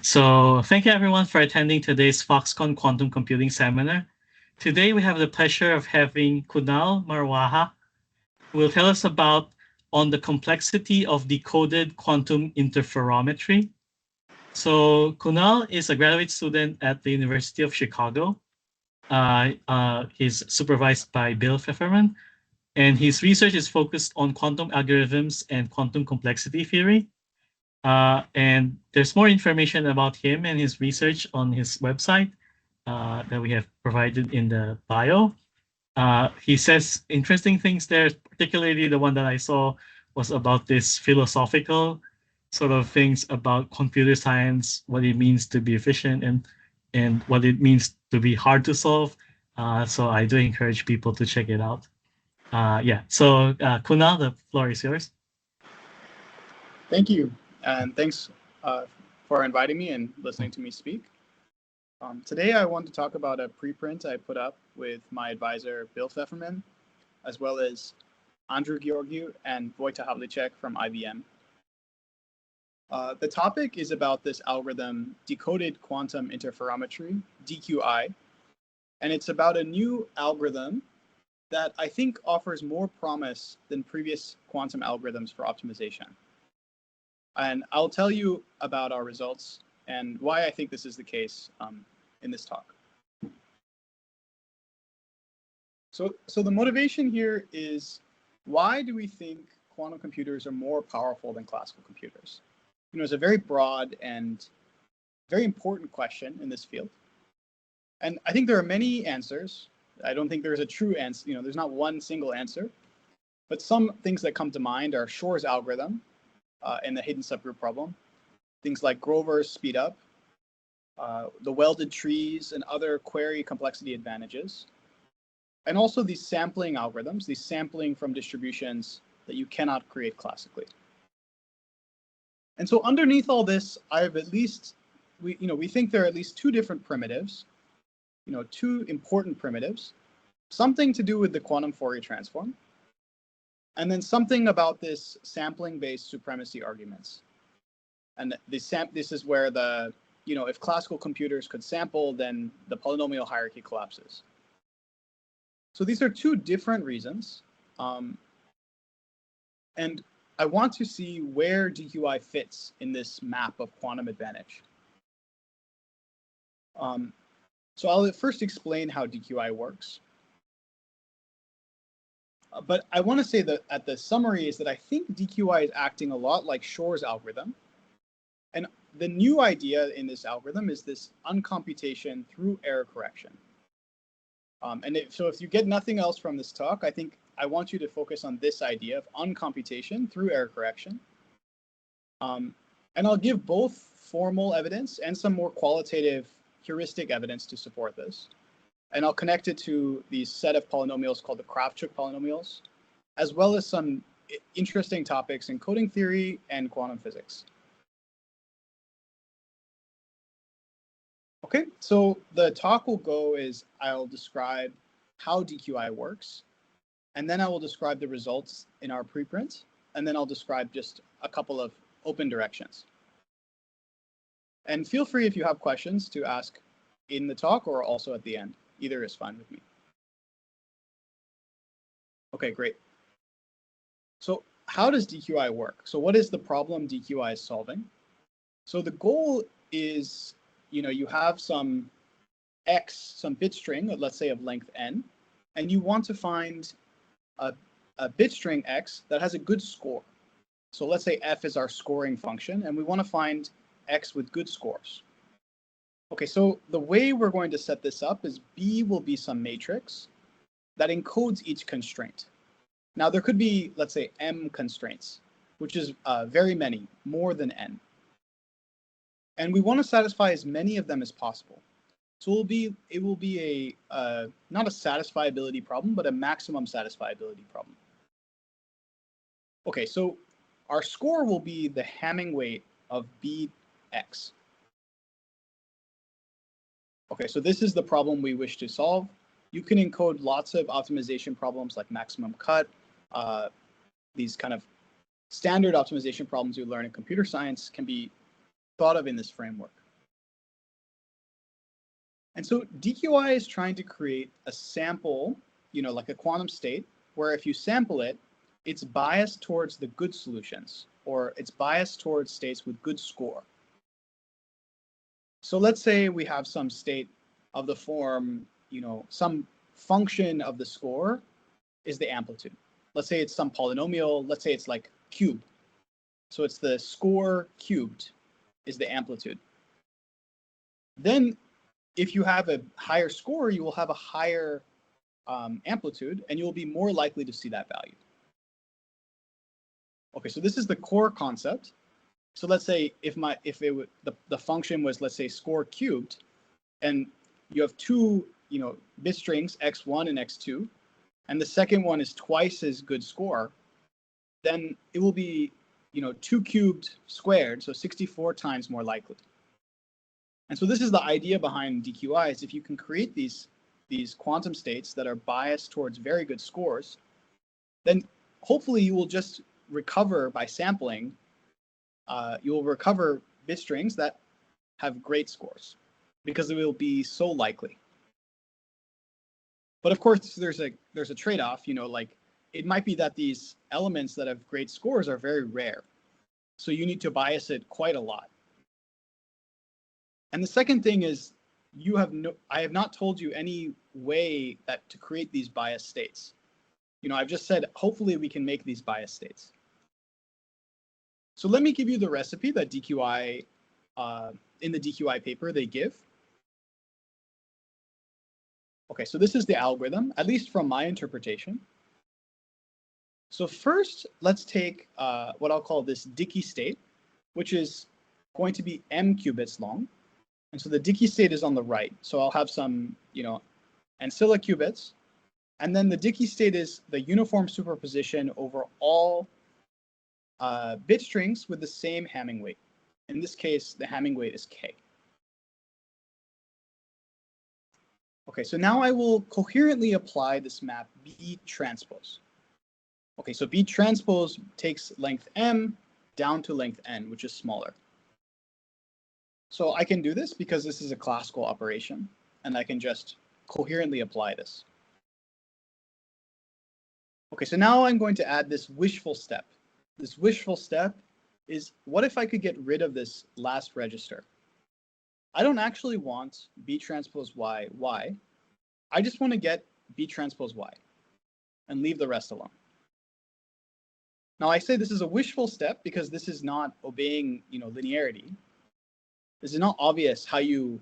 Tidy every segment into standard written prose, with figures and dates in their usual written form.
So thank you everyone for attending today's Foxconn Quantum Computing Seminar. Today we have the pleasure of having Kunal Marwaha, who will tell us about on the complexity of decoded quantum interferometry. So Kunal is a graduate student at the University of Chicago. He's supervised by Bill Pfefferman, and his research is focused on quantum algorithms and quantum complexity theory. And there's more information about him and his research on his website that we have provided in the bio. He says interesting things there, particularly the one that I saw was about this philosophical sort of things about computer science, what it means to be efficient and what it means to be hard to solve. So I do encourage people to check it out. So Kunal, the floor is yours. Thank you, and thanks for inviting me and listening to me speak. Today I want to talk about a preprint I put up with my advisor, Bill Pfefferman, as well as Andrew Georgiou and Wojciech Havlicek from IBM. The topic is about this algorithm, Decoded Quantum Interferometry, DQI, and it's about a new algorithm that I think offers more promise than previous quantum algorithms for optimization. And I'll tell you about our results and why I think this is the case in this talk. So the motivation here is, why do we think quantum computers are more powerful than classical computers? You know, it's a very broad and very important question in this field. And I think there are many answers. I don't think there's a true answer. You know, there's not one single answer. But some things that come to mind are Shor's algorithm, and the hidden subgroup problem, things like Grover's speedup, the welded trees and other query complexity advantages, and also these sampling algorithms, these sampling from distributions that you cannot create classically. And so underneath all this, we think there are at least two different primitives, two important primitives, something to do with the quantum Fourier transform, and then something about this sampling-based supremacy arguments. And this is where if classical computers could sample, then the polynomial hierarchy collapses. So these are two different reasons. And I want to see where DQI fits in this map of quantum advantage. So I'll first explain how DQI works. But I want to say that at the summary is that I think DQI is acting a lot like Shor's algorithm. And the new idea in this algorithm is this uncomputation through error correction. So if you get nothing else from this talk, I think I want you to focus on this idea of uncomputation through error correction. And I'll give both formal evidence and some more qualitative heuristic evidence to support this. And I'll connect it to the set of polynomials called the Kravchuk polynomials, as well as some interesting topics in coding theory and quantum physics. Okay, so the talk will go is I'll describe how DQI works, and then I will describe the results in our preprint, and then I'll describe just a couple of open directions. And feel free if you have questions to ask in the talk or also at the end. Either is fine with me. Okay, great. So how does DQI work? So what is the problem DQI is solving? So the goal is, you have some X, some bit string, let's say of length n, and you want to find a bit string X that has a good score. So let's say F is our scoring function, and we want to find X with good scores. Okay, so the way we're going to set this up is B will be some matrix that encodes each constraint. Now there could be, let's say, M constraints, which is very many, more than N. And we want to satisfy as many of them as possible. So it will be a not a satisfiability problem, but a maximum satisfiability problem. Okay, so our score will be the Hamming weight of Bx. Okay, so this is the problem we wish to solve. You can encode lots of optimization problems like maximum cut, these kind of standard optimization problems you learn in computer science can be thought of in this framework. And so DQI is trying to create a sample, like a quantum state, where if you sample it, it's biased towards the good solutions, or it's biased towards states with good score. So let's say we have some state of the form, some function of the score is the amplitude. Let's say it's some polynomial. Let's say it's like cube. So it's the score cubed is the amplitude. Then if you have a higher score, you will have a higher amplitude, and you'll be more likely to see that value. Okay, so this is the core concept. So let's say if the function was, let's say, score cubed, and you have two bit strings x1 and x2, and the second one is twice as good score, then it will be 2 cubed squared, so 64 times more likely. And so this is the idea behind DQI, is if you can create these quantum states that are biased towards very good scores, then hopefully you will just recover by sampling, you will recover bit strings that have great scores because it will be so likely. But of course, there's a trade-off, like it might be that these elements that have great scores are very rare. So you need to bias it quite a lot. And the second thing is I have not told you any way that to create these biased states. I've just said, hopefully we can make these biased states. So let me give you the recipe that DQI, in the DQI paper they give. Okay, so this is the algorithm, at least from my interpretation. So first, let's take what I'll call this Dickey state, which is going to be m qubits long. And so the Dickey state is on the right. So I'll have some, ancilla qubits. And then the Dickey state is the uniform superposition over all bit strings with the same Hamming weight. In this case, the Hamming weight is k. Okay, so now I will coherently apply this map B transpose. Okay, so B transpose takes length m down to length n, which is smaller. So I can do this because this is a classical operation, and I can just coherently apply this. Okay, so now I'm going to add this wishful step. This wishful step is, what if I could get rid of this last register? I don't actually want B transpose y, y. I just want to get B transpose y and leave the rest alone. Now I say this is a wishful step because this is not obeying, linearity. This is not obvious how you,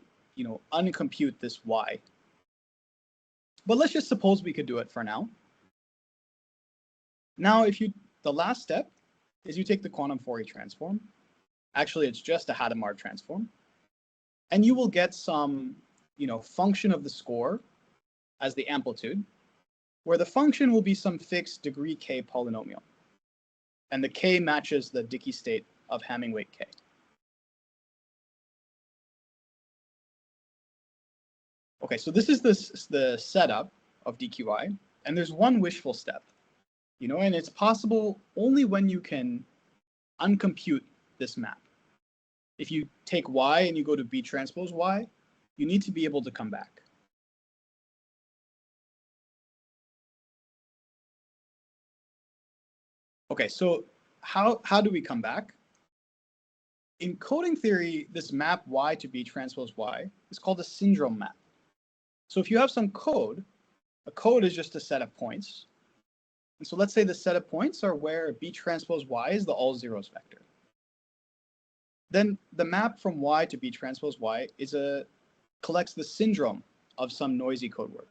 uncompute this y. But let's just suppose we could do it for now. Now, the last step is you take the quantum Fourier transform. Actually, it's just a Hadamard transform. And you will get some, function of the score as the amplitude, where the function will be some fixed degree k polynomial. And the k matches the Dickey state of Hamming weight k. Okay, so this is the setup of DQI, and there's one wishful step, and it's possible only when you can uncompute this map. If you take y and you go to B transpose y, you need to be able to come back. Okay, so how do we come back? In coding theory, this map y to B transpose y is called a syndrome map. So if you have some code, a code is just a set of points. And so let's say the set of points are where B transpose y is the all zeros vector. Then the map from y to B transpose y collects the syndrome of some noisy code word.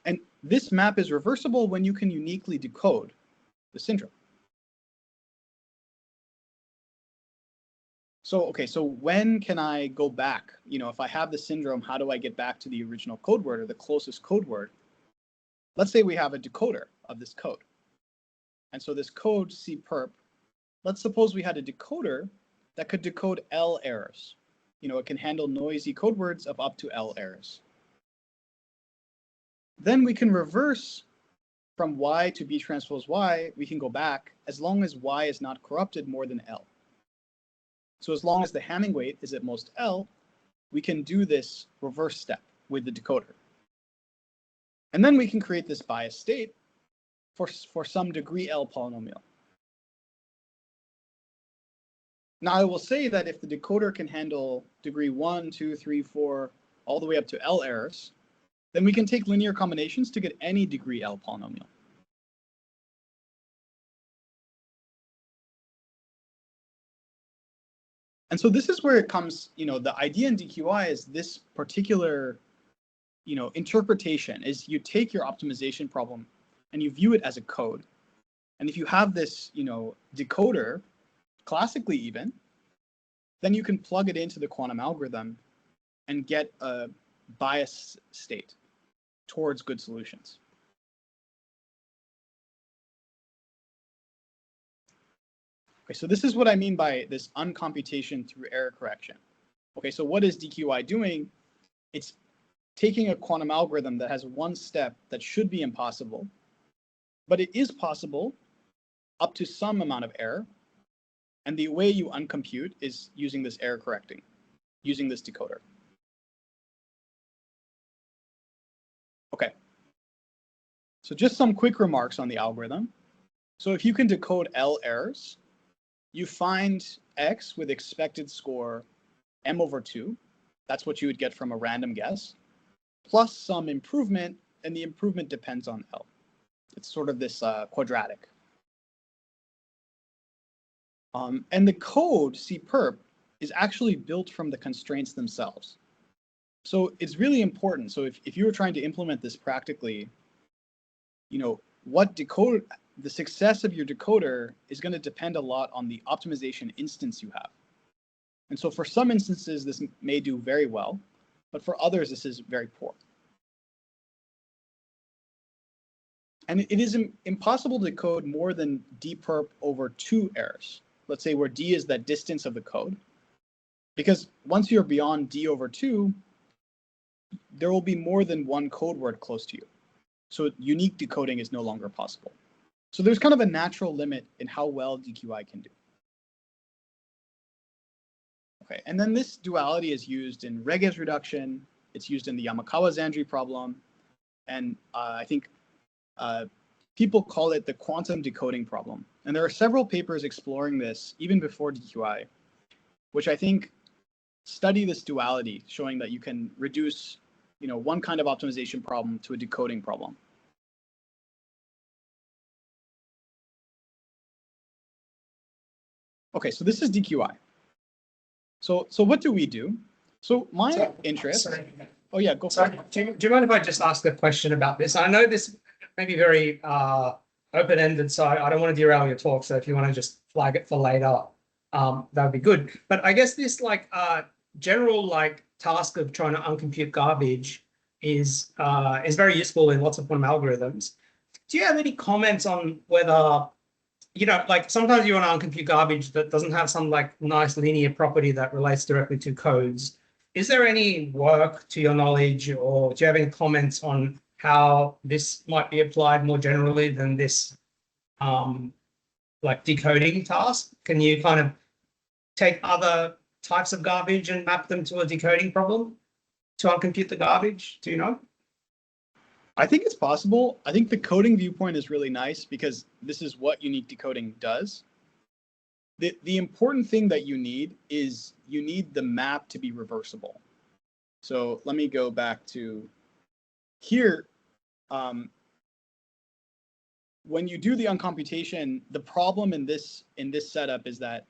And this map is reversible when you can uniquely decode the syndrome. So, okay, so when can I go back? If I have the syndrome, how do I get back to the original code word or the closest code word? Let's say we have a decoder of this code. And so this code C-perp, let's suppose we had a decoder that could decode L errors. It can handle noisy code words of up to L errors. Then we can reverse from y to B transpose y, we can go back as long as y is not corrupted more than L. So as long as the Hamming weight is at most L, we can do this reverse step with the decoder. And then we can create this bias state for some degree L polynomial. Now, I will say that if the decoder can handle degree 1, 2, 3, 4, all the way up to L errors, then we can take linear combinations to get any degree L polynomial. And so this is where it comes, the idea in DQI is this particular, interpretation is you take your optimization problem and you view it as a code. And if you have this, decoder, classically even, then you can plug it into the quantum algorithm and get a bias state towards good solutions. Okay, so this is what I mean by this uncomputation through error correction. Okay, so what is DQI doing? It's taking a quantum algorithm that has one step that should be impossible, but it is possible up to some amount of error. And the way you uncompute is using this error correcting, using this decoder. Okay, so just some quick remarks on the algorithm. So if you can decode L errors, you find X with expected score m/2. That's what you would get from a random guess, plus some improvement, and the improvement depends on L. It's sort of this quadratic. And the code, cperp, is actually built from the constraints themselves. So it's really important. So if you were trying to implement this practically, the success of your decoder is going to depend a lot on the optimization instance you have. And so for some instances, this may do very well, but for others, this is very poor. And it is impossible to decode more than dperp over 2 errors. Let's say where d is that distance of the code. Because once you're beyond d/2, there will be more than one code word close to you. So unique decoding is no longer possible. So there's kind of a natural limit in how well DQI can do. Okay, and then this duality is used in Reges reduction. It's used in the Yamakawa-Zandri problem. And I think people call it the quantum decoding problem. And there are several papers exploring this even before DQI, which I think study this duality, showing that you can reduce, one kind of optimization problem to a decoding problem. Okay, so this is DQI. So what do we do? So my interest. Sorry. Oh yeah, go for it. Do you mind if I just ask a question about this? I know this may be very open-ended, so I don't want to derail your talk. So if you want to just flag it for later, that would be good. But I guess this general task of trying to uncompute garbage is very useful in lots of quantum algorithms. Do you have any comments on whether, sometimes you want to uncompute garbage that doesn't have some nice linear property that relates directly to codes? Is there any work, to your knowledge, or do you have any comments on how this might be applied more generally than this decoding task? Can you kind of take other types of garbage and map them to a decoding problem to uncompute the garbage? Do you know? I think it's possible. I think the coding viewpoint is really nice because this is what unique decoding does. The important thing that you need is you need the map to be reversible. So let me go back to here. When you do the uncomputation, the problem in this setup is that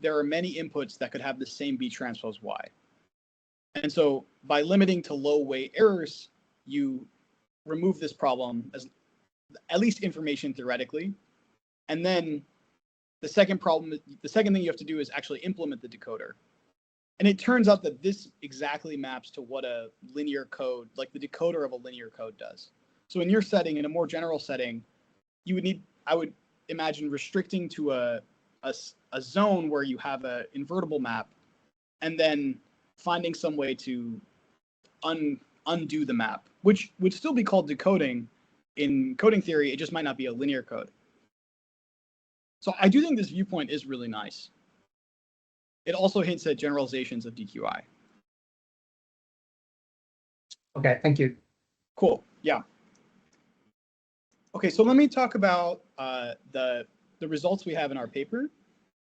there are many inputs that could have the same B transpose Y. And so by limiting to low weight errors, you remove this problem as at least information theoretically. And then the second thing you have to do is actually implement the decoder. And it turns out that this exactly maps to what a linear code, like the decoder of a linear code does. So in your setting, in a more general setting, you would need, I would imagine, restricting to a zone where you have an invertible map, and then finding some way to undo the map, which would still be called decoding in coding theory. It just might not be a linear code. So I do think this viewpoint is really nice. It also hints at generalizations of DQI. Okay, thank you. Cool. Yeah. Okay, so let me talk about the results we have in our paper.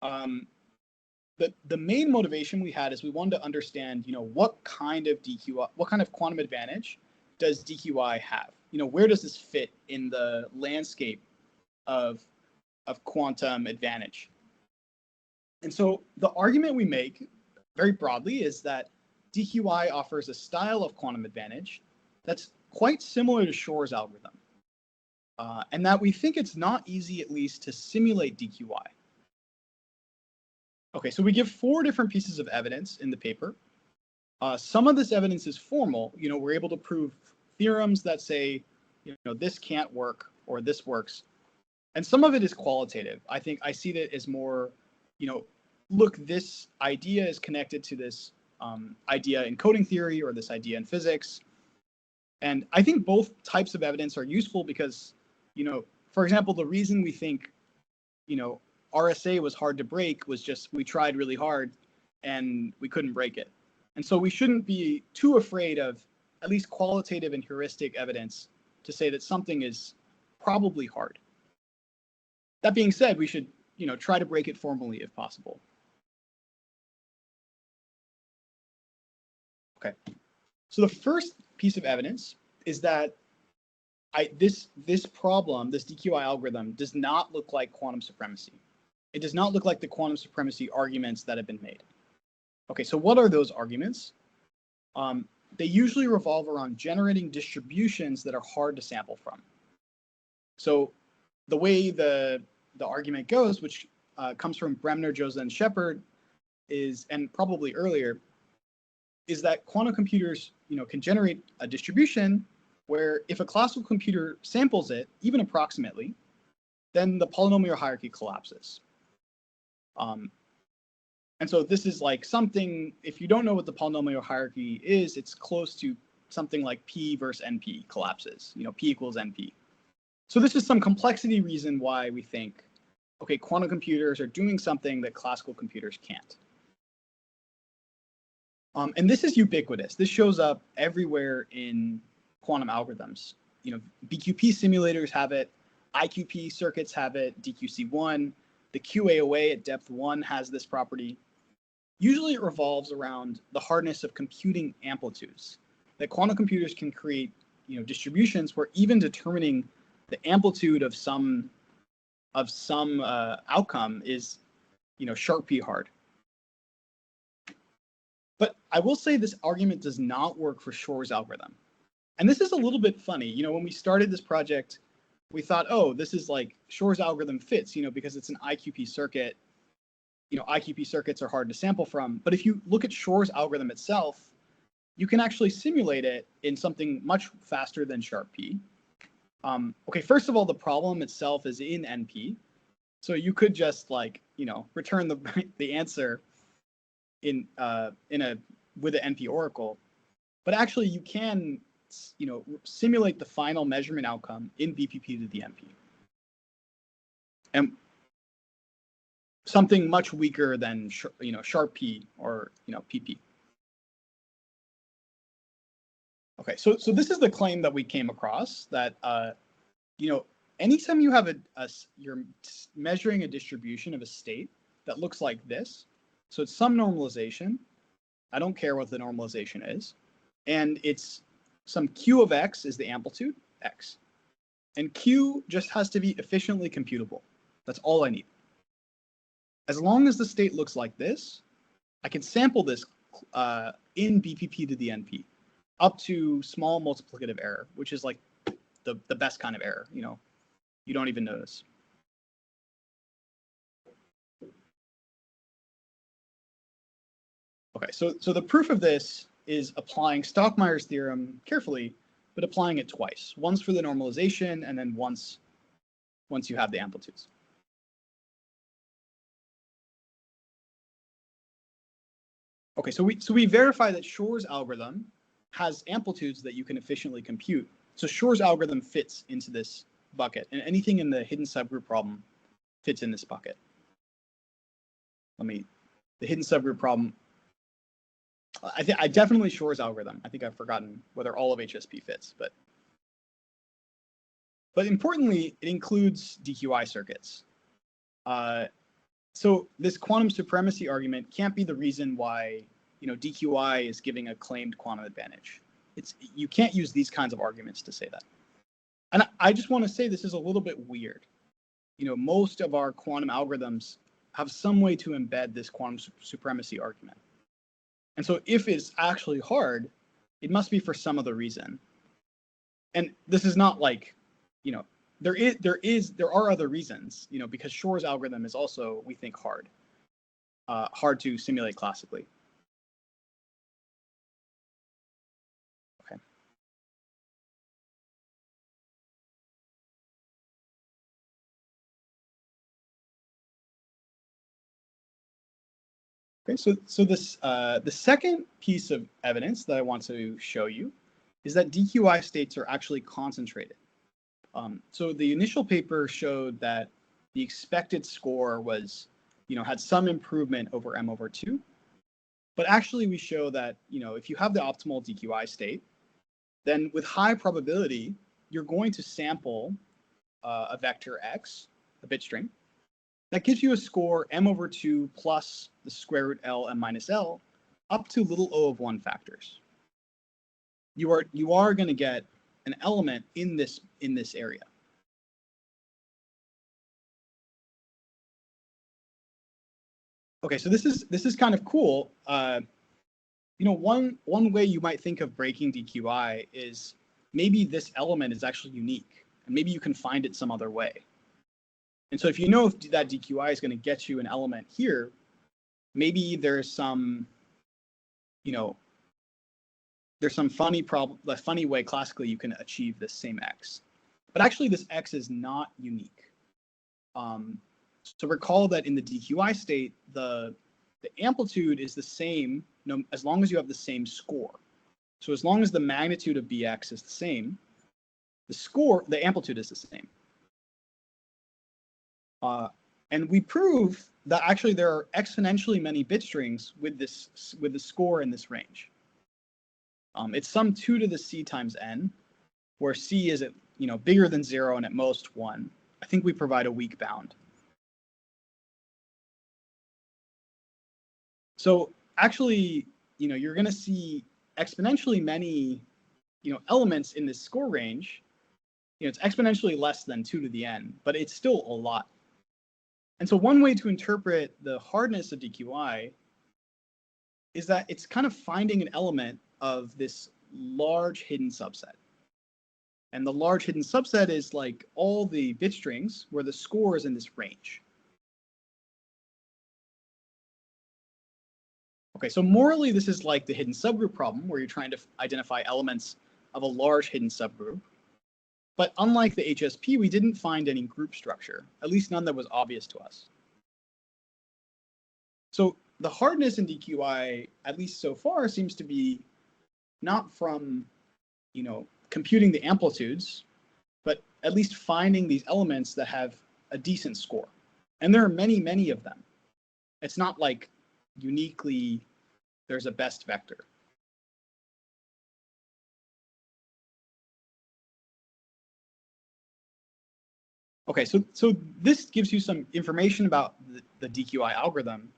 The main motivation we had is we wanted to understand, what kind of DQI, what kind of quantum advantage does DQI have? Where does this fit in the landscape of quantum advantage? And so the argument we make very broadly is that DQI offers a style of quantum advantage that's quite similar to Shor's algorithm, and that we think it's not easy, at least, to simulate DQI. Okay, so we give 4 different pieces of evidence in the paper. Some of this evidence is formal. We're able to prove theorems that say, this can't work or this works. And some of it is qualitative. I think I see that as more, look, this idea is connected to this idea in coding theory or this idea in physics. And I think both types of evidence are useful because, for example, the reason we think, RSA was hard to break was just we tried really hard and we couldn't break it. And so we shouldn't be too afraid of at least qualitative and heuristic evidence to say that something is probably hard. That being said, we should, try to break it formally if possible. Okay. So the first piece of evidence is that this problem, this DQI algorithm, does not look like quantum supremacy. It does not look like the quantum supremacy arguments that have been made. Okay, so what are those arguments? They usually revolve around generating distributions that are hard to sample from. So the way the argument goes, which comes from Bremner, Joseph, and Shepard, and probably earlier, is that quantum computers, can generate a distribution where if a classical computer samples it, even approximately, then the polynomial hierarchy collapses. And so this is like something, if you don't know what the polynomial hierarchy is, it's close to something like P versus NP collapses, P equals NP. So this is some complexity reason why we think, okay, quantum computers are doing something that classical computers can't. And this is ubiquitous. This shows up everywhere in quantum algorithms. BQP simulators have it, IQP circuits have it, DQC1, the QAOA at depth 1 has this property. Usually it revolves around the hardness of computing amplitudes, that quantum computers can create, distributions where even determining the amplitude of some outcome is, sharp P hard. But I will say this argument does not work for Shor's algorithm. And this is a little bit funny. When we started this project, we thought, oh, this is like Shor's algorithm fits, because it's an IQP circuit. IQP circuits are hard to sample from. But if you look at Shor's algorithm itself, you can actually simulate it in something much faster than sharp P. Okay, first of all, the problem itself is in NP. So you could just return the answer with an NP oracle. But actually you can simulate the final measurement outcome in BPP to the NP. And something much weaker than sharp P or PP. Okay, so this is the claim that we came across, that anytime you have you're measuring a distribution of a state that looks like this, so it's some normalization. I don't care what the normalization is, and it's some Q of X is the amplitude, X. And Q just has to be efficiently computable. That's all I need. As long as the state looks like this, I can sample this in BPP to the NP up to small multiplicative error, which is like the best kind of error, you don't even notice. Okay, so the proof of this is applying Stockmeyer's theorem carefully, but applying it twice. Once for the normalization, and then once you have the amplitudes. Okay, so we verify that Shor's algorithm has amplitudes that you can efficiently compute. So Shor's algorithm fits into this bucket, and anything in the hidden subgroup problem fits in this bucket. The hidden subgroup problem. I definitely Shor's algorithm. I think I've forgotten whether all of HSP fits, but importantly, it includes DQI circuits. So this quantum supremacy argument can't be the reason why DQI is giving a claimed quantum advantage. You can't use these kinds of arguments to say that. And I just want to say this is a little bit weird. Most of our quantum algorithms have some way to embed this quantum supremacy argument. And so if it's actually hard, it must be for some other reason. And this is not like, there are other reasons, because Shor's algorithm is also, we think, hard to simulate classically. Okay, so this the second piece of evidence that I want to show you is that DQI states are actually concentrated. So the initial paper showed that the expected score was, had some improvement over m over 2. But actually we show that, if you have the optimal DQI state, then with high probability, you're going to sample a vector x, a bit string. That gives you a score m over 2 plus the square root L m minus L up to little o of 1 factors. You are going to get an element in this area. Okay, so this is kind of cool. One way you might think of breaking DQI is maybe this element is actually unique, and maybe you can find it some other way. And so if you know if that DQI is going to get you an element here, maybe there's some, there's some funny way classically you can achieve this same x. But actually this x is not unique. So recall that in the DQI state, the amplitude is the same as long as you have the same score. So as long as the magnitude of Bx is the same, the amplitude is the same. And we prove that actually there are exponentially many bit strings with the score in this range. It's some 2 to the c times n, where c is bigger than 0 and at most 1. I think we provide a weak bound. So actually, you're going to see exponentially many, elements in this score range. It's exponentially less than 2 to the n, but it's still a lot. And so one way to interpret the hardness of DQI is that it's kind of finding an element of this large hidden subset. And the large hidden subset is like all the bit strings where the score is in this range. Okay, so morally, this is like the hidden subgroup problem where you're trying to identify elements of a large hidden subgroup. But unlike the HSP, we didn't find any group structure, at least none that was obvious to us. So the hardness in DQI, at least so far, seems to be not from, computing the amplitudes, but at least finding these elements that have a decent score. And there are many, many of them. It's not like uniquely there's a best vector. Okay, so this gives you some information about the DQI algorithm,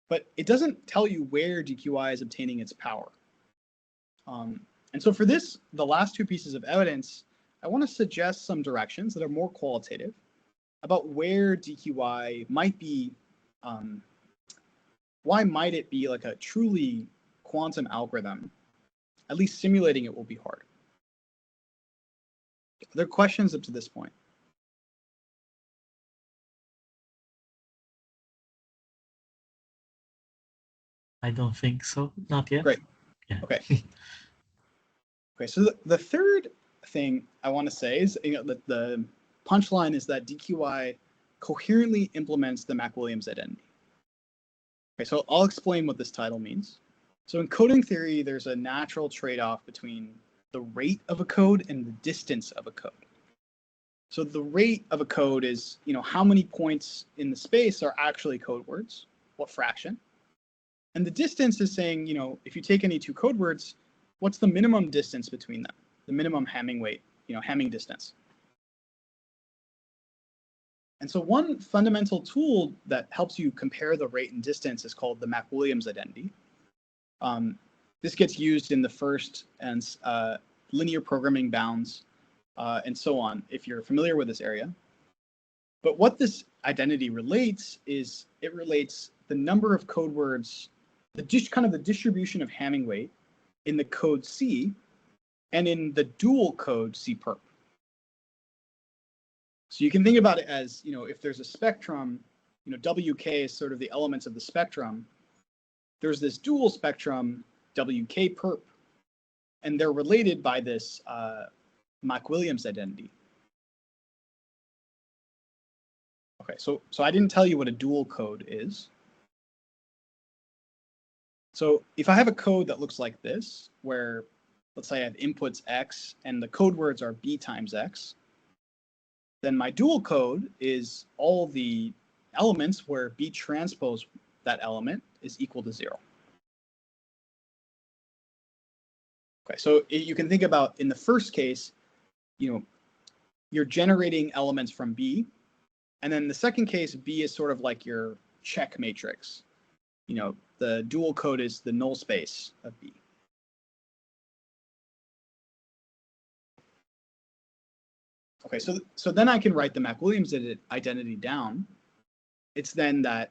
but it doesn't tell you where DQI is obtaining its power. And so for this, the last two pieces of evidence, I want to suggest some directions that are more qualitative about where DQI might be, why might it be like a truly quantum algorithm? At least simulating it will be hard. Are there questions up to this point? I don't think so. Not yet. Great. Yeah. Okay. Okay. So the third thing I want to say is, the punchline is that DQI coherently implements the MacWilliams identity. Okay. So I'll explain what this title means. So in coding theory, there's a natural trade-off between the rate of a code and the distance of a code. So the rate of a code is, how many points in the space are actually code words, what fraction. And the distance is saying, if you take any two code words, what's the minimum distance between them? The minimum Hamming weight, Hamming distance. And so one fundamental tool that helps you compare the rate and distance is called the MacWilliams identity. This gets used in the first and linear programming bounds and so on, if you're familiar with this area. But what this identity relates is it relates the number of code words, the distribution of Hamming weight in the code C and in the dual code C perp. So you can think about it as, if there's a spectrum, WK is sort of the elements of the spectrum. There's this dual spectrum, WK perp, and they're related by this MacWilliams identity. Okay, so I didn't tell you what a dual code is. So if I have a code that looks like this, where let's say I have inputs X and the code words are B times X, then my dual code is all the elements where B transpose that element is equal to 0. Okay, so you can think about in the first case, you're generating elements from B. And then the second case, B is sort of like your check matrix. The dual code is the null space of B. Okay, so then I can write the MacWilliams identity down. It's then that,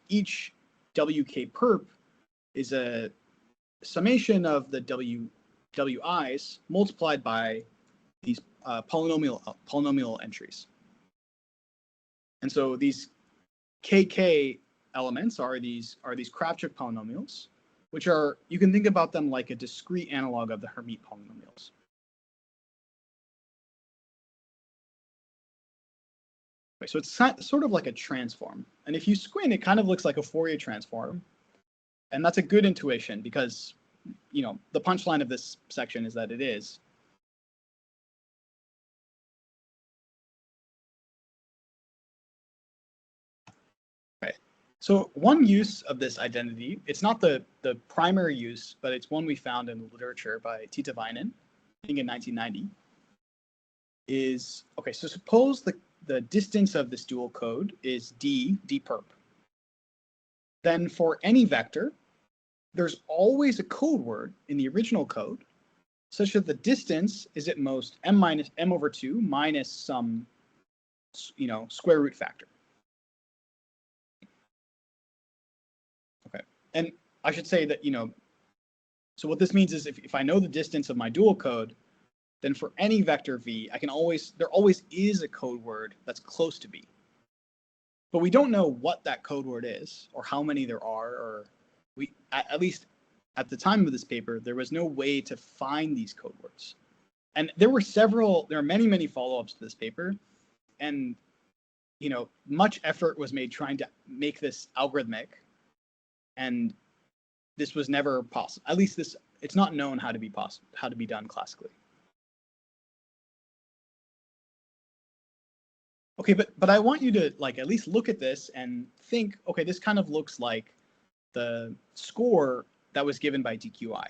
each WK perp is a summation of the WIs multiplied by these polynomial entries. And so these KK elements are these Kravchuk polynomials, which are, you can think about them like a discrete analog of the Hermite polynomials. Okay, so it's sort of like a transform. And if you squint, it kind of looks like a Fourier transform. And that's a good intuition because, the punchline of this section is that it is. Okay. So one use of this identity, it's not the primary use, but it's one we found in the literature by Tiitavainen, I think in 1990, is, okay, so suppose the distance of this dual code is d perp. Then for any vector, there's always a code word in the original code such that the distance is at most m over 2 minus some, square root factor. Okay, and I should say that, so what this means is if I know the distance of my dual code, then for any vector v, there always is a code word that's close to b. But we don't know what that code word is or how many there are, or at least at the time of this paper, there was no way to find these code words. And there are many follow-ups to this paper. And, much effort was made trying to make this algorithmic. And this was never possible. At least it's not known how to be done classically. Okay, but I want you to at least look at this and think, okay, this kind of looks like the score that was given by DQI.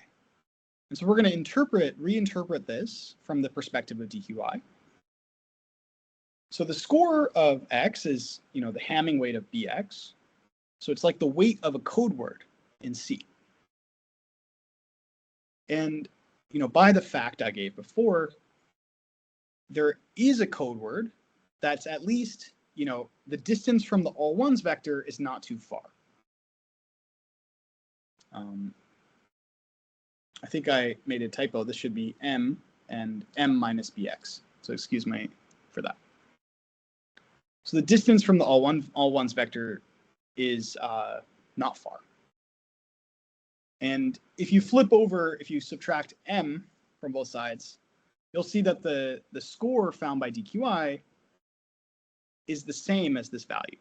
And so we're going to reinterpret this from the perspective of DQI. So the score of X is, the Hamming weight of BX. So it's like the weight of a code word in C. And, by the fact I gave before, there is a code word that's at least, the distance from the all ones vector is not too far. I think I made a typo. This should be m and m minus bx. So excuse me for that. So the distance from the all ones vector is not far. And if you subtract m from both sides, you'll see that the score found by DQI is the same as this value.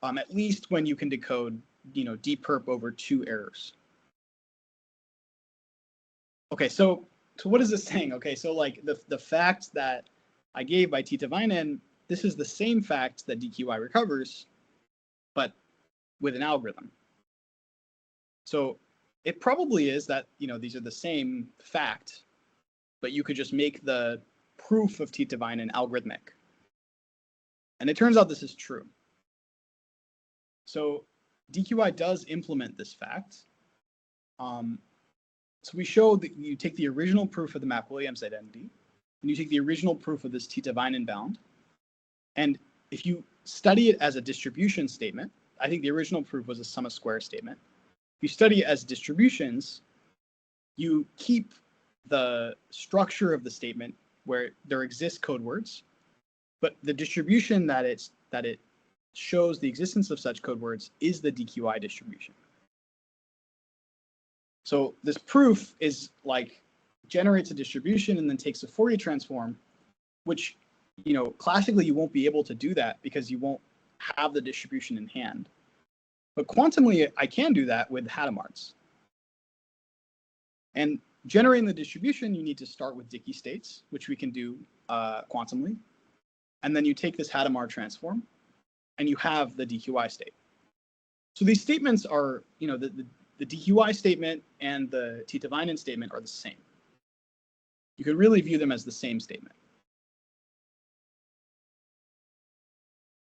At least when you can decode, d perp over 2 errors. Okay, so what is this saying? Okay, so the fact that I gave by Tiitavainen, this is the same fact that DQI recovers, but with an algorithm. So it probably is that, these are the same fact, but you could just make the proof of Tita-Vinen algorithmic. And it turns out this is true. So DQI does implement this fact. So we show that you take the original proof of the MacWilliams identity, and you take the original proof of this Tita-Vinen bound. And if you study it as a distribution statement, I think the original proof was a sum of squares statement. If you study it as distributions, you keep the structure of the statement where there exist code words, but the distribution that it shows the existence of such code words is the DQI distribution. So this proof is like generates a distribution and then takes a Fourier transform, which, classically you won't be able to do that because you won't have the distribution in hand. But quantumly, I can do that with Hadamard's. And generating the distribution, you need to start with Dicke states, which we can do quantumly. And then you take this Hadamard transform, and you have the DQI state. So these statements are, the DQI statement and the Tita-Vinen statement are the same. You could really view them as the same statement.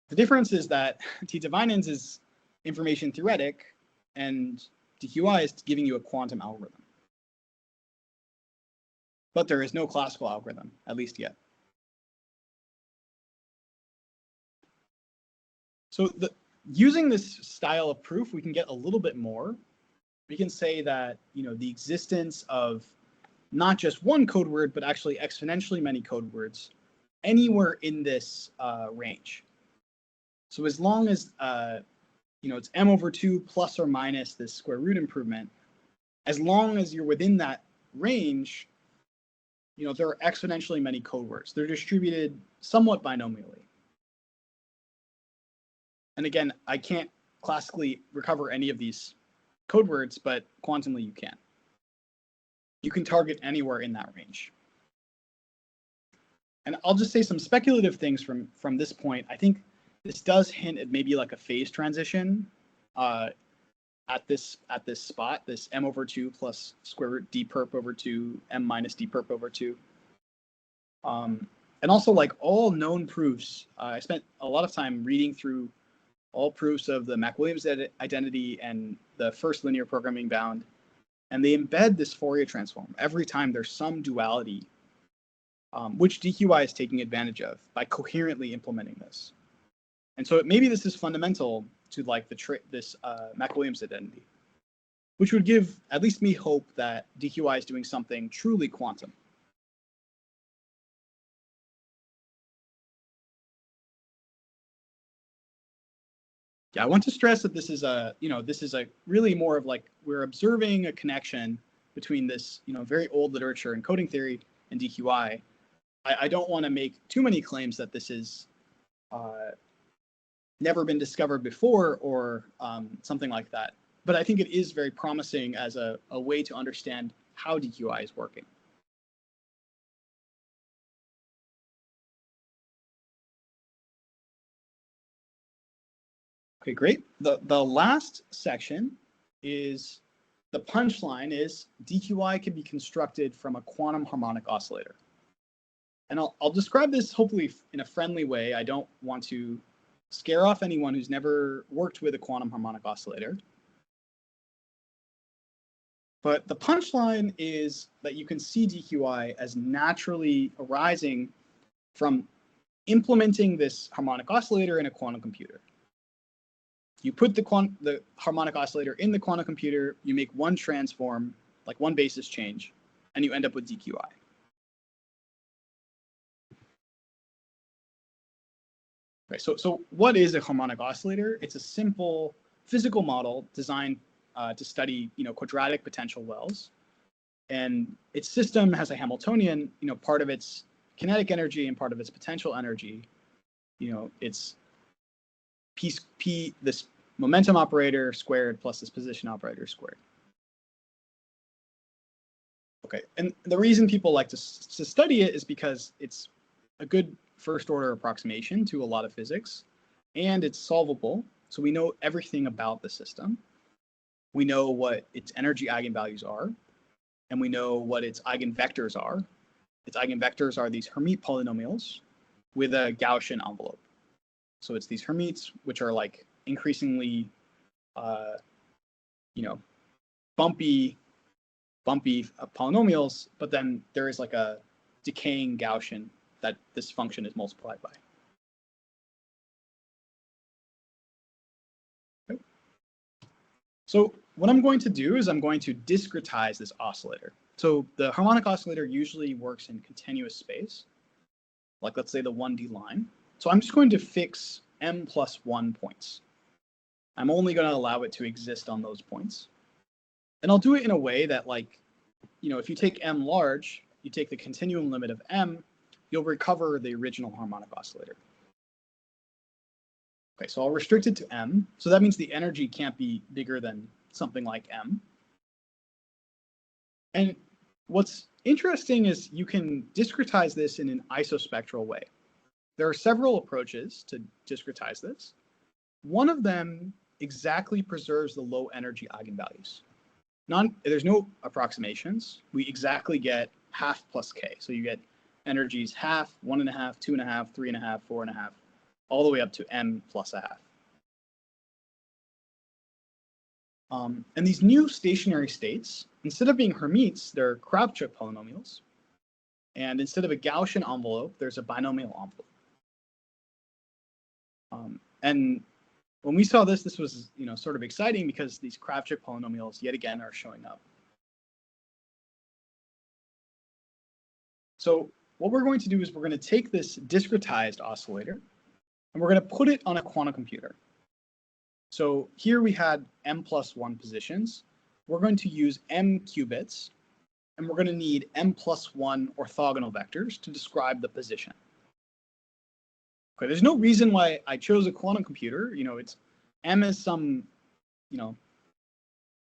The difference is that Tita-Vinen's is information theoretic, and DQI is giving you a quantum algorithm. But there is no classical algorithm, at least yet. So using this style of proof, we can get a little bit more. We can say that, the existence of not just one code word, but actually exponentially many code words anywhere in this range. So as long as, it's m over 2 plus or minus this square root improvement, as long as you're within that range, there are exponentially many code words. They're distributed somewhat binomially. And again, I can't classically recover any of these code words, but quantumly you can. You can target anywhere in that range. And I'll just say some speculative things from this point. I think this does hint at maybe like a phase transition at this spot, this m over 2 plus square root d perp over 2, m minus d perp over 2. And also, like, all known proofs, I spent a lot of time reading through all proofs of the MacWilliams identity and the first linear programming bound, and they embed this Fourier transform every time there's some duality, which DQI is taking advantage of by coherently implementing this. And so maybe this is fundamental to like this MacWilliams identity, which would give at least me hope that DQI is doing something truly quantum. Yeah, I want to stress that this is a really more of like we're observing a connection between this, very old literature and coding theory and DQI. I don't want to make too many claims that this is never been discovered before or something like that. But I think it is very promising as a way to understand how DQI is working. Okay, great. The last section is the punchline is DQI can be constructed from a quantum harmonic oscillator. And I'll describe this hopefully in a friendly way. I don't want to scare off anyone who's never worked with a quantum harmonic oscillator. But the punchline is that you can see DQI as naturally arising from implementing this harmonic oscillator in a quantum computer. You put the harmonic oscillator in the quantum computer, you make one transform, like one basis change, and you end up with DQI. Okay, so what is a harmonic oscillator? It's a simple physical model designed to study, quadratic potential wells, and its system has a Hamiltonian, part of its kinetic energy and part of its potential energy. It's P this momentum operator squared plus this position operator squared. Okay, and the reason people like to study it is because it's a good first order approximation to a lot of physics, and it's solvable. So we know everything about the system. We know what its energy eigenvalues are, and we know what its eigenvectors are. Its eigenvectors are these Hermite polynomials with a Gaussian envelope. So it's these Hermites, which are like increasingly, bumpy polynomials, but then there is like a decaying Gaussian that this function is multiplied by. Okay. So what I'm going to do is I'm going to discretize this oscillator. So the harmonic oscillator usually works in continuous space, like let's say the 1D line. So I'm just going to fix m+1 points. I'm only going to allow it to exist on those points. And I'll do it in a way that, like, if you take m large, you take the continuum limit of m, you'll recover the original harmonic oscillator. Okay, so I'll restrict it to m. So that means the energy can't be bigger than something like m. And what's interesting is you can discretize this in an isospectral way. There are several approaches to discretize this. One of them exactly preserves the low energy eigenvalues. There's no approximations. We exactly get half plus k. So you get energies half, 1.5, 2.5, 3.5, 4.5, all the way up to m plus a half. And these new stationary states, instead of being Hermites, they're Kravchuk polynomials. And instead of a Gaussian envelope, there's a binomial envelope. And when we saw this was, sort of exciting because these Kravchuk polynomials yet again are showing up. So what we're going to do is we're going to take this discretized oscillator and we're going to put it on a quantum computer. So here we had m+1 positions. We're going to use m qubits, and we're going to need m+1 orthogonal vectors to describe the position. Okay, there's no reason why I chose a quantum computer. It's m is some,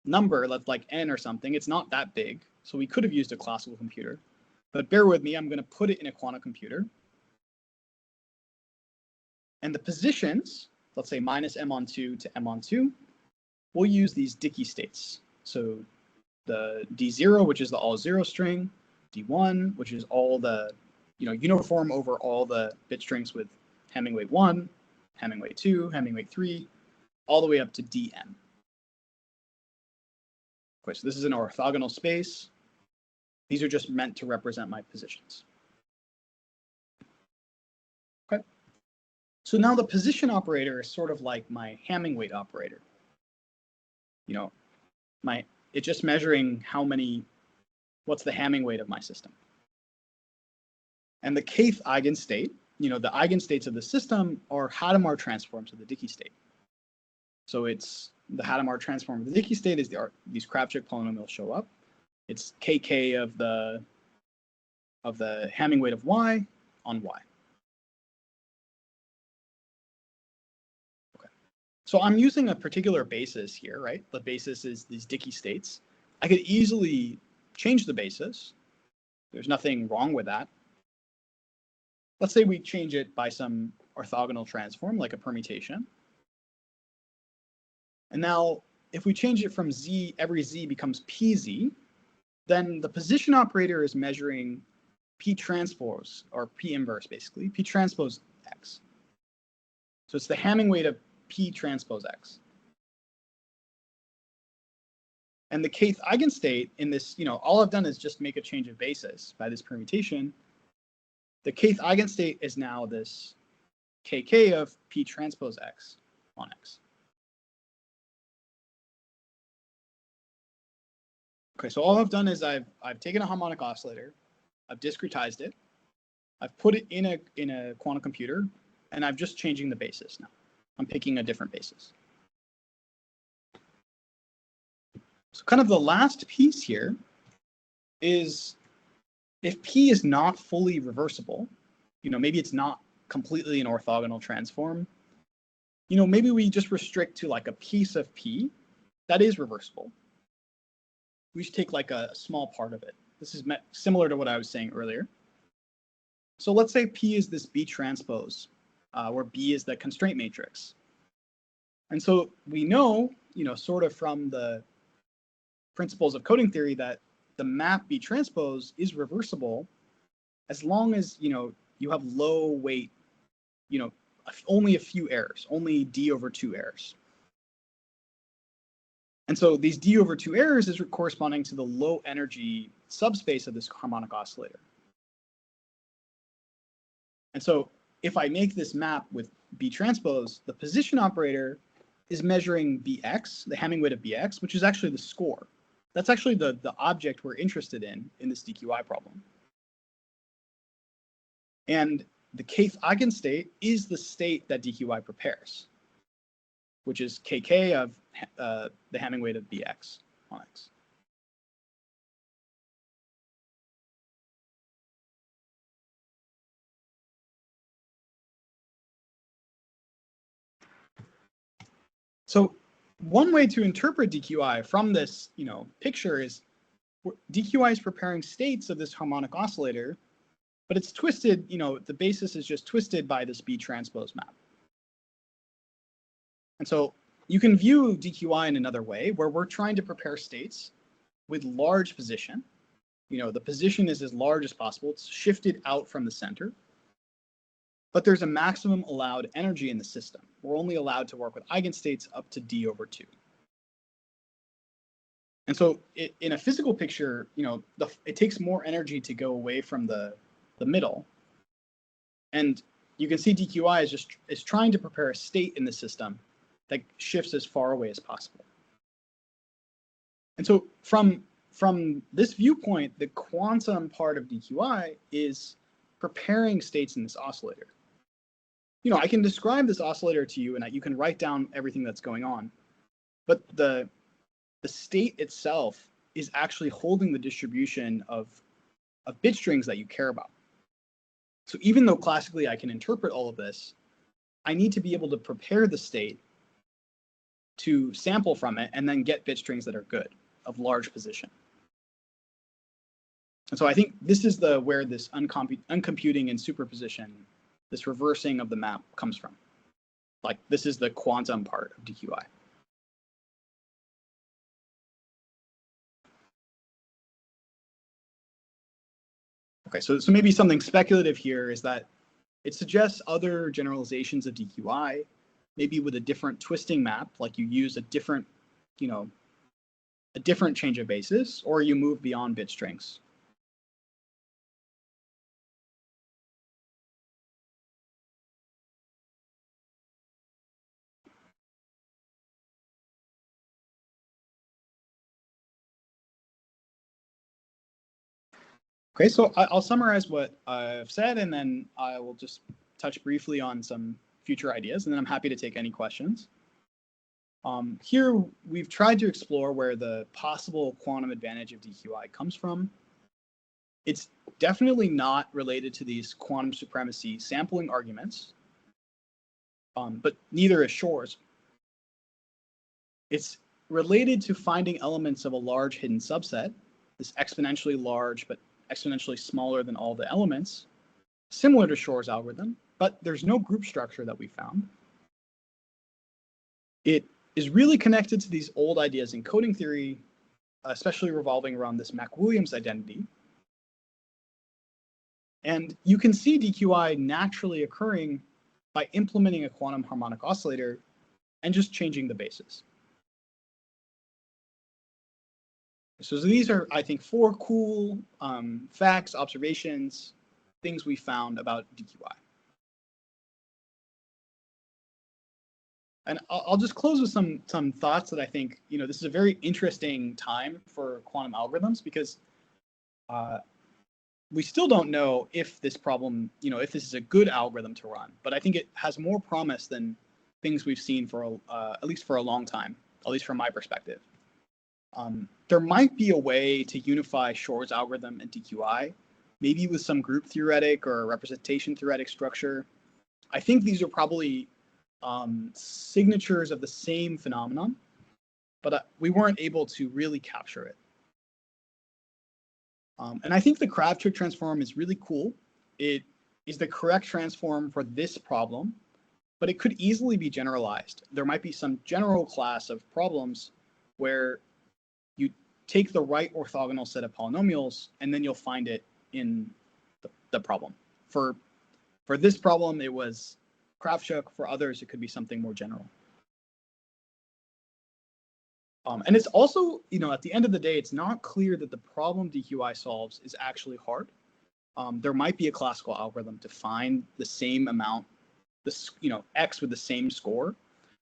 number that's like n or something. It's not that big, so we could have used a classical computer. But bear with me, I'm going to put it in a quantum computer. And the positions, let's say minus m on 2 to m on 2, we'll use these Dicke states. So the D0, which is the all zero string, D1, which is all the, uniform over all the bit strings with Hamming weight 1, Hamming weight 2, Hamming weight 3, all the way up to Dm. Okay, so this is an orthogonal space. These are just meant to represent my positions. Okay. So now the position operator is sort of like my Hamming weight operator. It's just measuring what's the Hamming weight of my system. And the kth eigenstate, the eigenstates of the system are Hadamard transforms of the Dicke state. So it's the Hadamard transform of the Dicke state is these Kravchuk polynomials show up. It's kk of the Hamming weight of y on y. Okay. So I'm using a particular basis here, right? The basis is these Dicke states. I could easily change the basis. There's nothing wrong with that. Let's say we change it by some orthogonal transform, like a permutation. And now, if we change it from z, every z becomes pz, then the position operator is measuring p transpose, or p inverse, basically, p transpose x. So it's the Hamming weight of p transpose x. And the kth eigenstate in this, all I've done is just make a change of basis by this permutation. The kth eigenstate is now this kk of p transpose x on x. Okay, so all I've done is I've taken a harmonic oscillator, I've discretized it, I've put it in a quantum computer, and I'm just changing the basis now. I'm picking a different basis. So kind of the last piece here is if P is not fully reversible, maybe it's not completely an orthogonal transform, maybe we just restrict to like a piece of P that is reversible. We should take like a small part of it. This is similar to what I was saying earlier. So let's say P is this B transpose, where B is the constraint matrix. And so we know, sort of from the principles of coding theory that the map B transpose is reversible as long as, you have low weight, only a few errors, only D over 2 errors. And so these D over 2 errors is corresponding to the low energy subspace of this harmonic oscillator. And so if I make this map with B transpose, the position operator is measuring Bx, the Hamming weight of Bx, which is actually the score. That's actually the object we're interested in this DQI problem. And the kth eigenstate is the state that DQI prepares, which is kk of the Hamming weight of Bx on X. So one way to interpret DQI from this, picture is DQI is preparing states of this harmonic oscillator, but it's twisted, the basis is just twisted by this B transpose map. And so you can view DQI in another way, where we're trying to prepare states with large position. The position is as large as possible. It's shifted out from the center. But there's a maximum allowed energy in the system. We're only allowed to work with eigenstates up to D over 2. And so in a physical picture, it takes more energy to go away from the middle. And you can see DQI is trying to prepare a state in the system that shifts as far away as possible. And so from this viewpoint, the quantum part of DQI is preparing states in this oscillator. I can describe this oscillator to you, and you can write down everything that's going on. But the state itself is actually holding the distribution of bit strings that you care about. So even though classically I can interpret all of this, I need to be able to prepare the state to sample from it and then get bit strings that are good, of large position. And so I think this is where this uncomputing and superposition, this reversing of the map comes from. Like, this is the quantum part of DQI. Okay, so maybe something speculative here is that it suggests other generalizations of DQI, maybe with a different twisting map, like you use a different change of basis, or you move beyond bit strings. Okay, so I'll summarize what I've said, and then I will just touch briefly on some future ideas, and then I'm happy to take any questions. Here, we've tried to explore where the possible quantum advantage of DQI comes from. It's definitely not related to these quantum supremacy sampling arguments, but neither is Shor's. It's related to finding elements of a large hidden subset, this exponentially large but exponentially smaller than all the elements, similar to Shor's algorithm, but there's no group structure that we found. It is really connected to these old ideas in coding theory, especially revolving around this MacWilliams identity. And you can see DQI naturally occurring by implementing a quantum harmonic oscillator and just changing the basis. So these are, I think, 4 cool facts, observations, things we found about DQI. And I'll just close with some thoughts that I think, this is a very interesting time for quantum algorithms, because we still don't know if this problem, if this is a good algorithm to run. But I think it has more promise than things we've seen for at least for a long time, at least from my perspective. There might be a way to unify Shor's algorithm and DQI, maybe with some group theoretic or representation theoretic structure. I think these are probably signatures of the same phenomenon, but we weren't able to really capture it. And I think the Crabtree transform is really cool. It is the correct transform for this problem. but it could easily be generalized. There might be some general class of problems where you take the right orthogonal set of polynomials, and then you'll find it in the problem. For this problem, it was Kraftshoek. For others, it could be something more general. And it's also, at the end of the day, it's not clear that the problem DQI solves is actually hard. There might be a classical algorithm to find the same amount, x with the same score.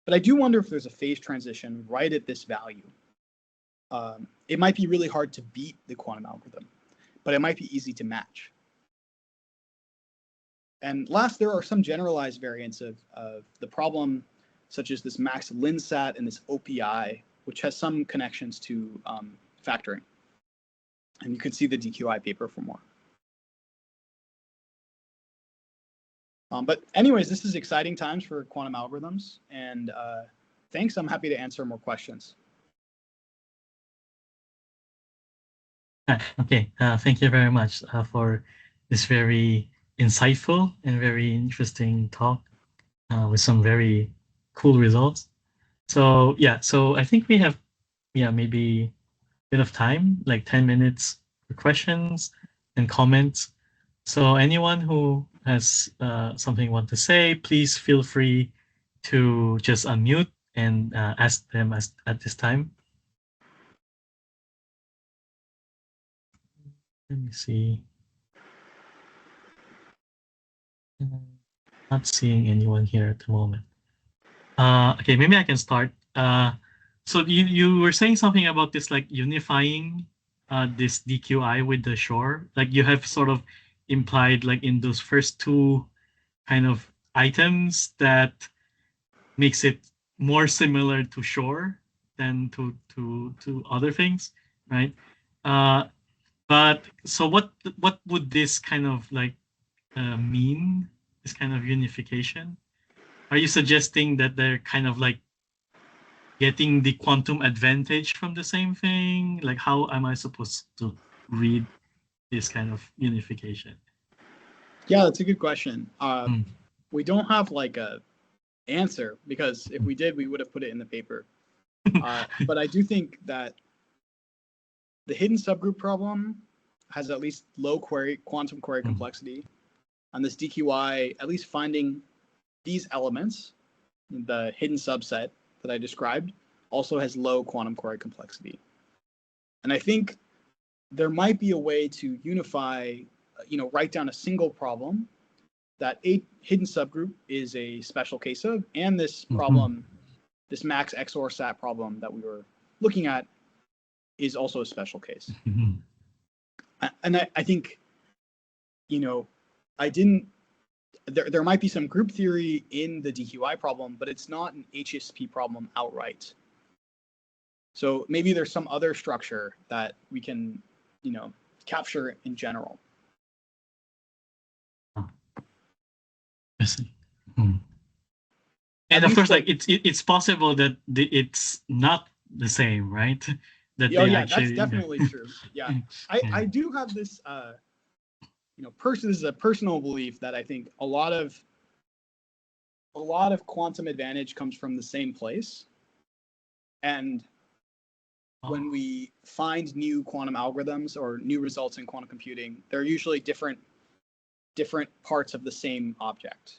But I do wonder if there's a phase transition right at this value. It might be really hard to beat the quantum algorithm, but it might be easy to match. And last, there are some generalized variants of the problem, such as this max Linsat and this OPI, which has some connections to factoring. And you can see the DQI paper for more. But anyways, this is exciting times for quantum algorithms. And thanks. I'm happy to answer more questions. Okay, thank you very much for this very insightful and very interesting talk with some very cool results. So yeah, so I think we have maybe a bit of time, like 10 minutes for questions and comments. So anyone who has something you want to say, please feel free to just unmute and ask them at this time. Let me see. Not seeing anyone here at the moment. Okay, maybe I can start. So you were saying something about this, like unifying this DQI with the Shor. Like you have sort of implied, like in those first two kind of items, that makes it more similar to Shor than to other things, right? But so what would this kind of like mean? This kind of unification? Are you suggesting that they're kind of like getting the quantum advantage from the same thing? Like, how am I supposed to read this kind of unification? Yeah, that's a good question. We don't have like a answer, because if we did, we would have put it in the paper. But I do think that the hidden subgroup problem has at least low quantum query complexity. On this DQI, at least finding these elements, the hidden subset that I described, also has low quantum query complexity. And I think there might be a way to unify, write down a single problem that a hidden subgroup is a special case of, and this problem, this max XOR SAT problem that we were looking at, is also a special case. And I think, there might be some group theory in the DQI problem, but it's not an HSP problem outright. So maybe there's some other structure that we can, capture in general. And of course, like it's possible that it's not the same, right? That that's definitely true. Yeah, I do have this. This is a personal belief that I think a lot of quantum advantage comes from the same place. And when we find new quantum algorithms or new results in quantum computing, they're usually different parts of the same object.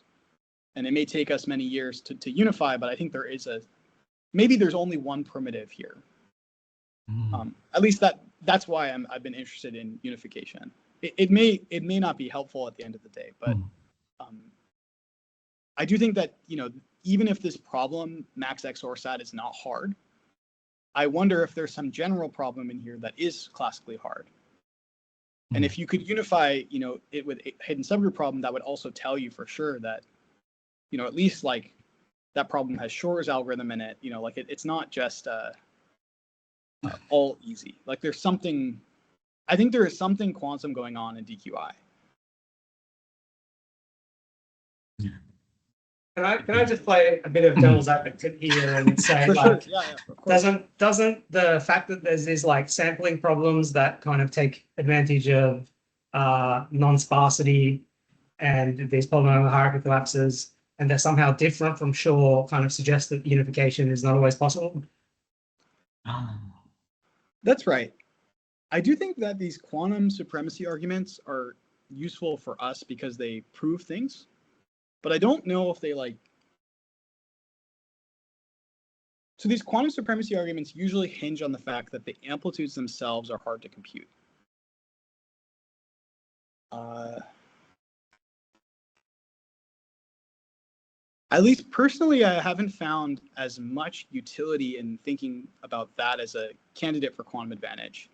And it may take us many years to unify, but I think there is maybe there's only one primitive here. At least that's why I've been interested in unification. It may not be helpful at the end of the day, but I do think that, even if this problem, max XOR SAT, is not hard, I wonder if there's some general problem in here that is classically hard. And if you could unify, it with a hidden subgroup problem, that would also tell you for sure that, at least like that problem has Shor's algorithm in it, like it's not just all easy. Like there's something, I think there is something quantum going on in DQI. Can I just play a bit of devil's advocate here and say, like, doesn't the fact that there's these like sampling problems that kind of take advantage of non-sparsity and these polynomial hierarchy collapses and they're somehow different from Shor kind of suggests that unification is not always possible? That's right. I do think that these quantum supremacy arguments are useful for us because they prove things, but I don't know if they like. So these quantum supremacy arguments usually hinge on the fact that the amplitudes themselves are hard to compute. At least personally, I haven't found as much utility in thinking about that as a candidate for quantum advantage,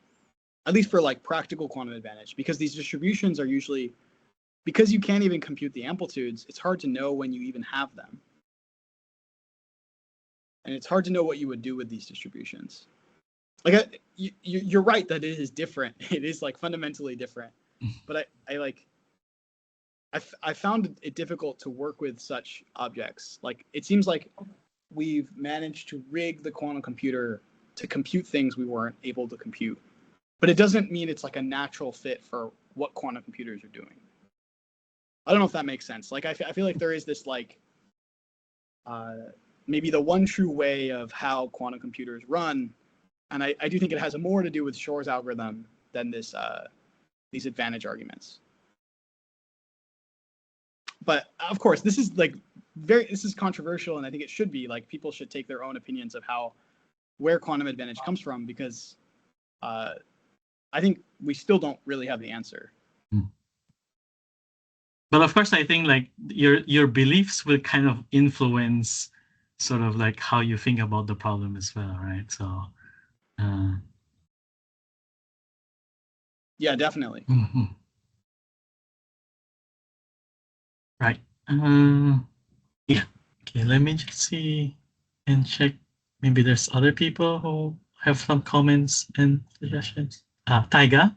at least for like practical quantum advantage, because these distributions are usually, because you can't even compute the amplitudes, it's hard to know when you even have them. And it's hard to know what you would do with these distributions. Like, you're right that it is different. It is like fundamentally different. But I found it difficult to work with such objects. Like, it seems like we've managed to rig the quantum computer to compute things we weren't able to compute. But it doesn't mean it's like a natural fit for what quantum computers are doing. I don't know if that makes sense. Like, I feel like there is this like, maybe the one true way of how quantum computers run. And I do think it has more to do with Shor's algorithm than this these advantage arguments. But of course, this is like this is controversial, and I think it should be. Like, people should take their own opinions of where quantum advantage comes from, because I think we still don't really have the answer. But of course, I think like your beliefs will kind of influence sort of like how you think about the problem as well, right? So yeah, definitely. Right. Yeah. Okay, let me just see and check. Maybe there's other people who have some comments and suggestions. Taiga?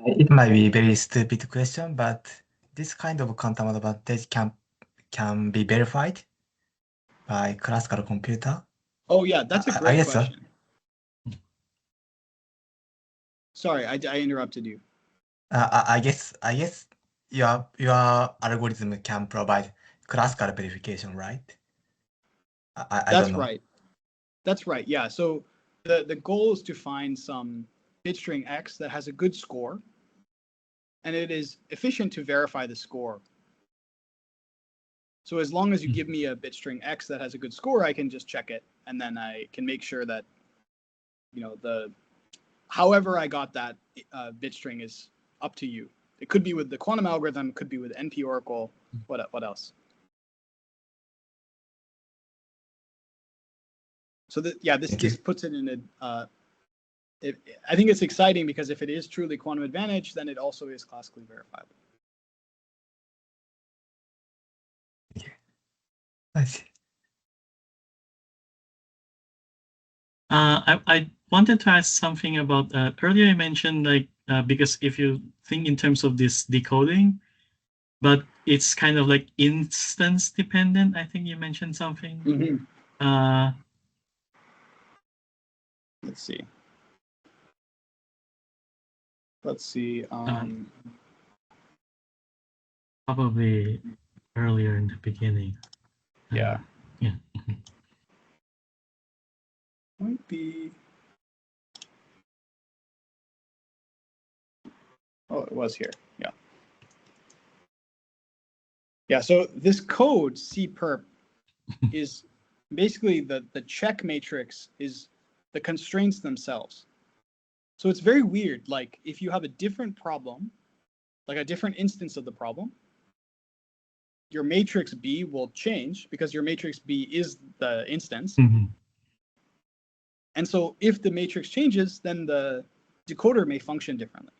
It might be a very stupid question, but this kind of quantum advantage can be verified by classical computer. Oh yeah, that's a great guess so. question. Sorry, I interrupted you. I guess your algorithm can provide classical verification, right? I That's don't know. right. That's right. Yeah. So the goal is to find some bit string X that has a good score, and it is efficient to verify the score. So as long as you give me a bit string X that has a good score, I can just check it, and then I can make sure that, you know, however I got that bit string is up to you. It could be with the quantum algorithm, it could be with NP Oracle. What else? So this puts it in a. I think it's exciting because if it is truly quantum advantage, then it also is classically verifiable. Yeah. I see. I wanted to ask something about earlier you mentioned like because if you think in terms of this decoding, but it's kind of like instance dependent. I think you mentioned something. Mm-hmm. Let's see. Probably earlier in the beginning. Yeah. Yeah. Might be. Oh, it was here. Yeah. Yeah. So this code cperp is basically the check matrix is the constraints themselves. So it's very weird. Like, if you have a different problem, like a different instance of the problem, your matrix B will change because your matrix B is the instance. Mm-hmm. And so if the matrix changes, then the decoder may function differently.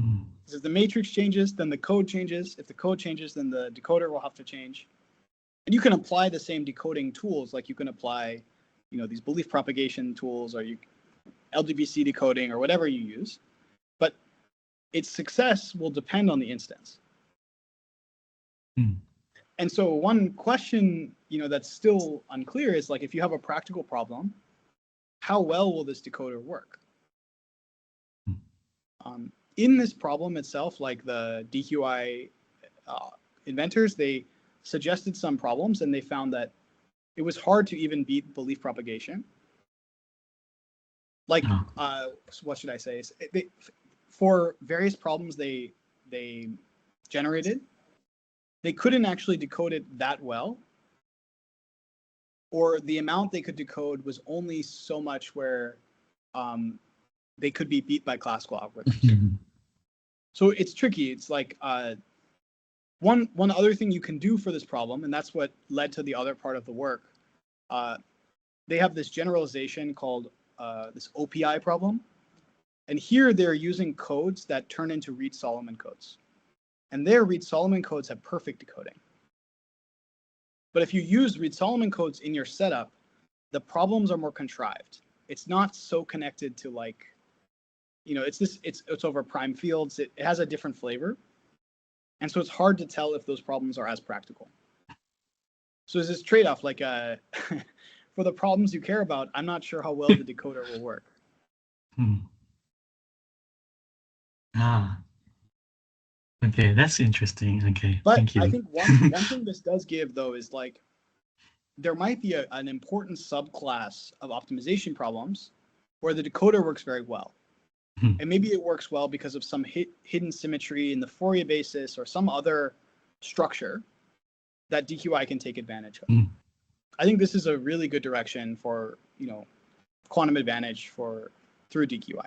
Mm-hmm. If the matrix changes, then the code changes. If the code changes, then the decoder will have to change. And you can apply the same decoding tools, like you can apply, you know, these belief propagation tools, or LGBC decoding, or whatever you use. But its success will depend on the instance. Mm. And so one question, you know, that's still unclear is like, if you have a practical problem, how well will this decoder work? In this problem itself, like the DQI inventors, they suggested some problems, and they found that it was hard to even beat belief propagation. Like, what should I say? For various problems they generated, they couldn't actually decode it that well, or the amount they could decode was only so much where they could be beat by classical algorithms. So it's tricky. It's like one other thing you can do for this problem, and that's what led to the other part of the work. They have this generalization called this OPI problem. And here they're using codes that turn into Reed-Solomon codes. And their Reed-Solomon codes have perfect decoding. But if you use Reed-Solomon codes in your setup, the problems are more contrived. It's not so connected to, like, you know, it's over prime fields. It has a different flavor. And so it's hard to tell if those problems are as practical. So there's this trade-off, like for the problems you care about, I'm not sure how well the decoder will work. Okay, that's interesting. Okay, but thank you. I think one thing this does give, though, is like there might be an important subclass of optimization problems where the decoder works very well. And maybe it works well because of some hidden symmetry in the Fourier basis or some other structure that DQI can take advantage of. I think this is a really good direction for, you know, quantum advantage through DQI.